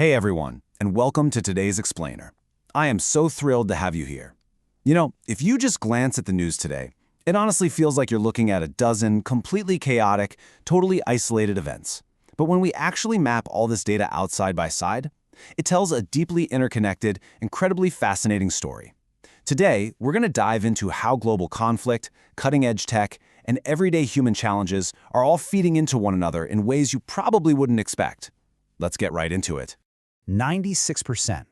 Hey everyone, and welcome to today's Explainer. I am so thrilled to have you here. You know, if you just glance at the news today, it honestly feels like you're looking at a dozen completely chaotic, totally isolated events. But when we actually map all this data out side by side, it tells a deeply interconnected, incredibly fascinating story. Today, we're going to dive into how global conflict, cutting-edge tech, and everyday human challenges are all feeding into one another in ways you probably wouldn't expect. Let's get right into it. 96%.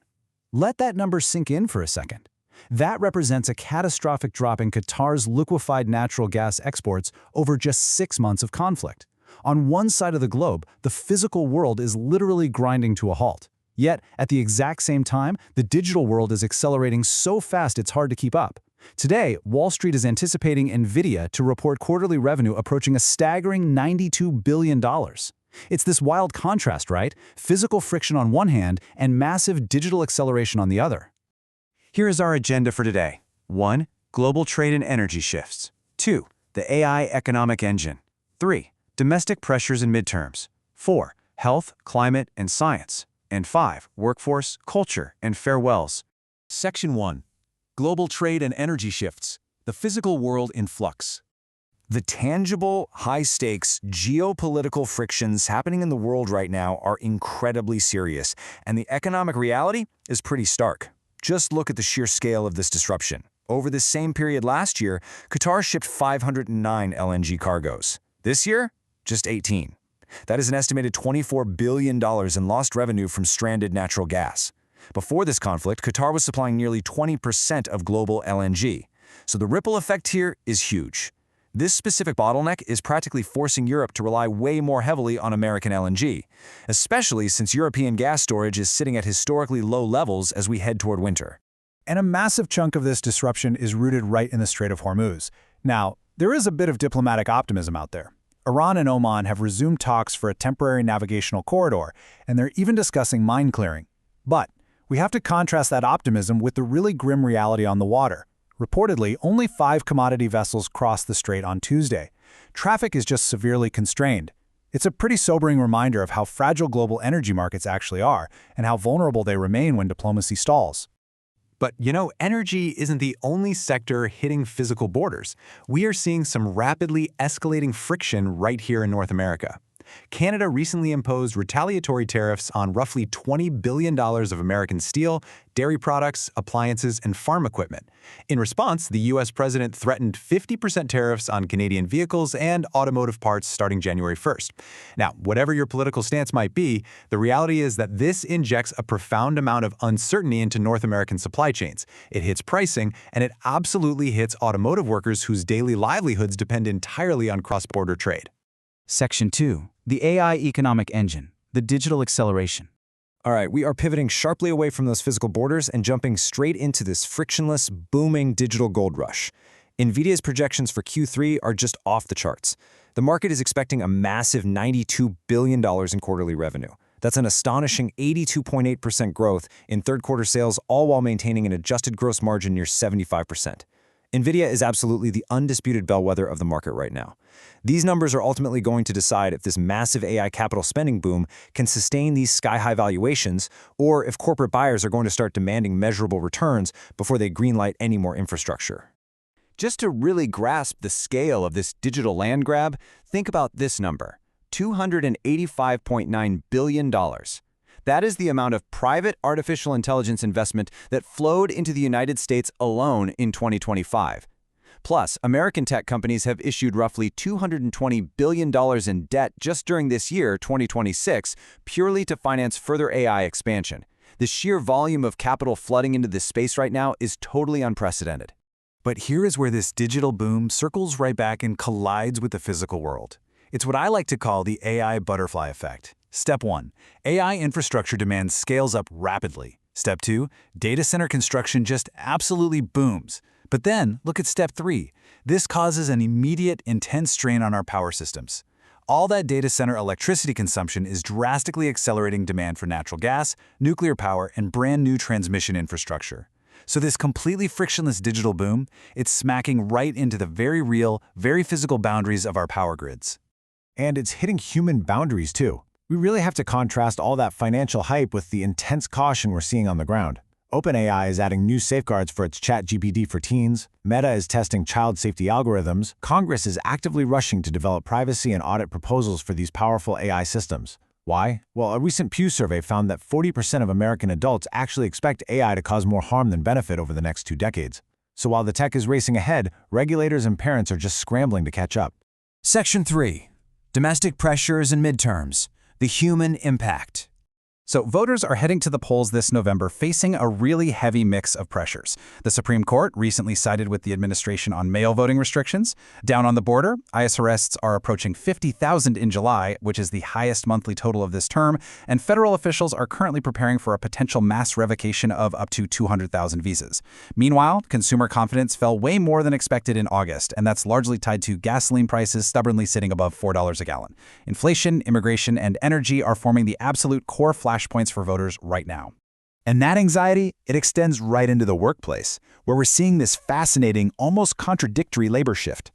Let that number sink in for a second. That represents a catastrophic drop in Qatar's liquefied natural gas exports over just 6 months of conflict. On one side of the globe, the physical world is literally grinding to a halt. Yet, at the exact same time, the digital world is accelerating so fast it's hard to keep up. Today, Wall Street is anticipating NVIDIA to report quarterly revenue approaching a staggering $92 billion. It's this wild contrast, right? Physical friction on one hand and massive digital acceleration on the other. Here is our agenda for today. 1. Global trade and energy shifts. 2. The AI economic engine. 3. Domestic pressures and midterms. 4. Health, climate, and science. And 5. Workforce, culture, and farewells. Section 1. Global trade and energy shifts. The physical world in flux. The tangible, high-stakes, geopolitical frictions happening in the world right now are incredibly serious, and the economic reality is pretty stark. Just look at the sheer scale of this disruption. Over this same period last year, Qatar shipped 509 LNG cargoes. This year, just 18. That is an estimated $24 billion in lost revenue from stranded natural gas. Before this conflict, Qatar was supplying nearly 20% of global LNG. So the ripple effect here is huge. This specific bottleneck is practically forcing Europe to rely way more heavily on American LNG, especially since European gas storage is sitting at historically low levels as we head toward winter. And a massive chunk of this disruption is rooted right in the Strait of Hormuz. Now, there is a bit of diplomatic optimism out there. Iran and Oman have resumed talks for a temporary navigational corridor, and they're even discussing mine clearing. But we have to contrast that optimism with the really grim reality on the water. Reportedly, only 5 commodity vessels crossed the strait on Tuesday. Traffic is just severely constrained. It's a pretty sobering reminder of how fragile global energy markets actually are and how vulnerable they remain when diplomacy stalls. But you know, energy isn't the only sector hitting physical borders. We are seeing some rapidly escalating friction right here in North America. Canada recently imposed retaliatory tariffs on roughly $20 billion of American steel, dairy products, appliances, and farm equipment. In response, the U.S. president threatened 50% tariffs on Canadian vehicles and automotive parts starting January 1st. Now, whatever your political stance might be, the reality is that this injects a profound amount of uncertainty into North American supply chains. It hits pricing, and it absolutely hits automotive workers whose daily livelihoods depend entirely on cross-border trade. Section 2. The AI economic engine, the digital acceleration. All right, we are pivoting sharply away from those physical borders and jumping straight into this frictionless, booming digital gold rush. NVIDIA's projections for Q3 are just off the charts. The market is expecting a massive $92 billion in quarterly revenue. That's an astonishing 82.8% growth in third-quarter sales, all while maintaining an adjusted gross margin near 75%. NVIDIA is absolutely the undisputed bellwether of the market right now. These numbers are ultimately going to decide if this massive AI capital spending boom can sustain these sky-high valuations, or if corporate buyers are going to start demanding measurable returns before they greenlight any more infrastructure. Just to really grasp the scale of this digital land grab, think about this number, $285.9 billion. That is the amount of private artificial intelligence investment that flowed into the United States alone in 2025. Plus, American tech companies have issued roughly $220 billion in debt just during this year, 2026, purely to finance further AI expansion. The sheer volume of capital flooding into this space right now is totally unprecedented. But here is where this digital boom circles right back and collides with the physical world. It's what I like to call the AI butterfly effect. Step 1. AI infrastructure demand scales up rapidly. Step 2. Data center construction just absolutely booms. But then, look at Step 3. This causes an immediate, intense strain on our power systems. All that data center electricity consumption is drastically accelerating demand for natural gas, nuclear power, and brand new transmission infrastructure. So this completely frictionless digital boom, it's smacking right into the very real, very physical boundaries of our power grids. And it's hitting human boundaries too. We really have to contrast all that financial hype with the intense caution we're seeing on the ground. OpenAI is adding new safeguards for its ChatGPT for teens, Meta is testing child safety algorithms, Congress is actively rushing to develop privacy and audit proposals for these powerful AI systems. Why? Well, a recent Pew survey found that 40% of American adults actually expect AI to cause more harm than benefit over the next 2 decades. So while the tech is racing ahead, regulators and parents are just scrambling to catch up. Section 3. Domestic pressures and midterms. The human impact. So voters are heading to the polls this November facing a really heavy mix of pressures. The Supreme Court recently sided with the administration on mail voting restrictions. Down on the border, ICE arrests are approaching 50,000 in July, which is the highest monthly total of this term, and federal officials are currently preparing for a potential mass revocation of up to 200,000 visas. Meanwhile, consumer confidence fell way more than expected in August, and that's largely tied to gasoline prices stubbornly sitting above $4 a gallon. Inflation, immigration, and energy are forming the absolute core flashpoints for voters right now. And that anxiety, it extends right into the workplace, where we're seeing this fascinating, almost contradictory labor shift.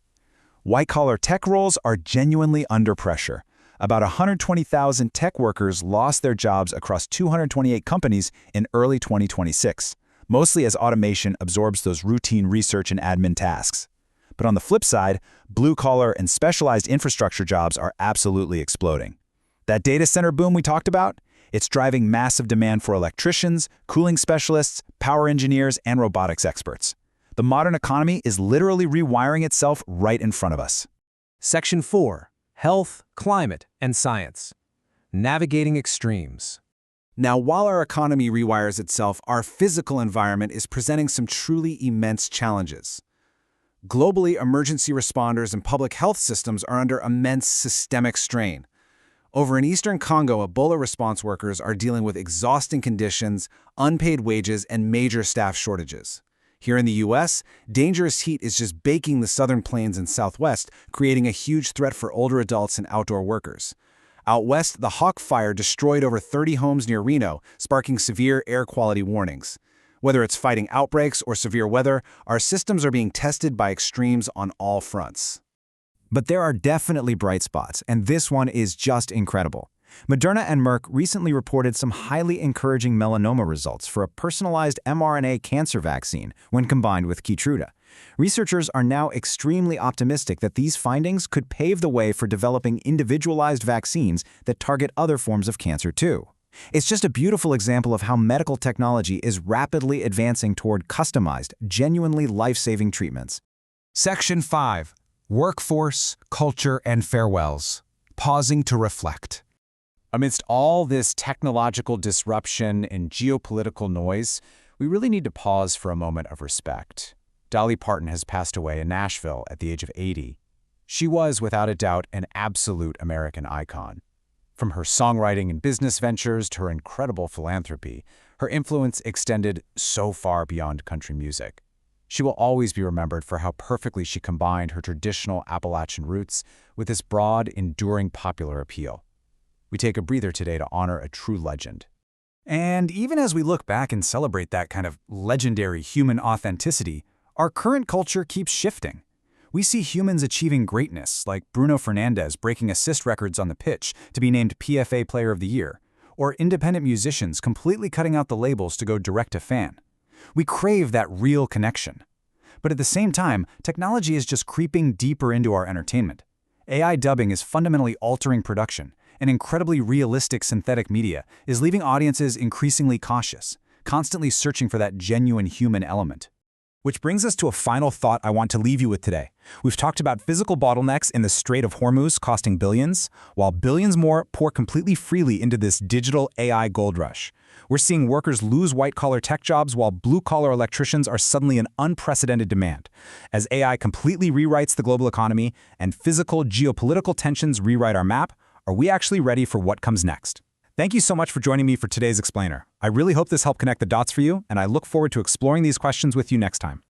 White-collar tech roles are genuinely under pressure. About 120,000 tech workers lost their jobs across 228 companies in early 2026, mostly as automation absorbs those routine research and admin tasks. But on the flip side, blue-collar and specialized infrastructure jobs are absolutely exploding. That data center boom we talked about? It's driving massive demand for electricians, cooling specialists, power engineers, and robotics experts. The modern economy is literally rewiring itself right in front of us. Section 4. Health, Climate, and Science. Navigating Extremes. Now, while our economy rewires itself, our physical environment is presenting some truly immense challenges. Globally, emergency responders and public health systems are under immense systemic strain. Over in eastern Congo, Ebola response workers are dealing with exhausting conditions, unpaid wages, and major staff shortages. Here in the U.S., dangerous heat is just baking the southern plains and southwest, creating a huge threat for older adults and outdoor workers. Out west, the Hawk Fire destroyed over 30 homes near Reno, sparking severe air quality warnings. Whether it's fighting outbreaks or severe weather, our systems are being tested by extremes on all fronts. But there are definitely bright spots, and this one is just incredible. Moderna and Merck recently reported some highly encouraging melanoma results for a personalized mRNA cancer vaccine when combined with Keytruda. Researchers are now extremely optimistic that these findings could pave the way for developing individualized vaccines that target other forms of cancer too. It's just a beautiful example of how medical technology is rapidly advancing toward customized, genuinely life-saving treatments. Section 5. Workforce, Culture, and Farewells. Pausing to reflect. Amidst all this technological disruption and geopolitical noise, we really need to pause for a moment of respect. Dolly Parton has passed away in Nashville at the age of 80. She was, without a doubt, an absolute American icon. From her songwriting and business ventures to her incredible philanthropy, her influence extended so far beyond country music. She will always be remembered for how perfectly she combined her traditional Appalachian roots with this broad, enduring popular appeal. We take a breather today to honor a true legend. And even as we look back and celebrate that kind of legendary human authenticity, our current culture keeps shifting. We see humans achieving greatness, like Bruno Fernandes breaking assist records on the pitch to be named PFA Player of the Year, or independent musicians completely cutting out the labels to go direct to fan. We crave that real connection. But at the same time, technology is just creeping deeper into our entertainment. AI dubbing is fundamentally altering production, and incredibly realistic synthetic media is leaving audiences increasingly cautious, constantly searching for that genuine human element. Which brings us to a final thought I want to leave you with today. We've talked about physical bottlenecks in the Strait of Hormuz costing billions, while billions more pour completely freely into this digital AI gold rush. We're seeing workers lose white-collar tech jobs while blue-collar electricians are suddenly in unprecedented demand. As AI completely rewrites the global economy and physical geopolitical tensions rewrite our map, are we actually ready for what comes next? Thank you so much for joining me for today's Explainer. I really hope this helped connect the dots for you, and I look forward to exploring these questions with you next time.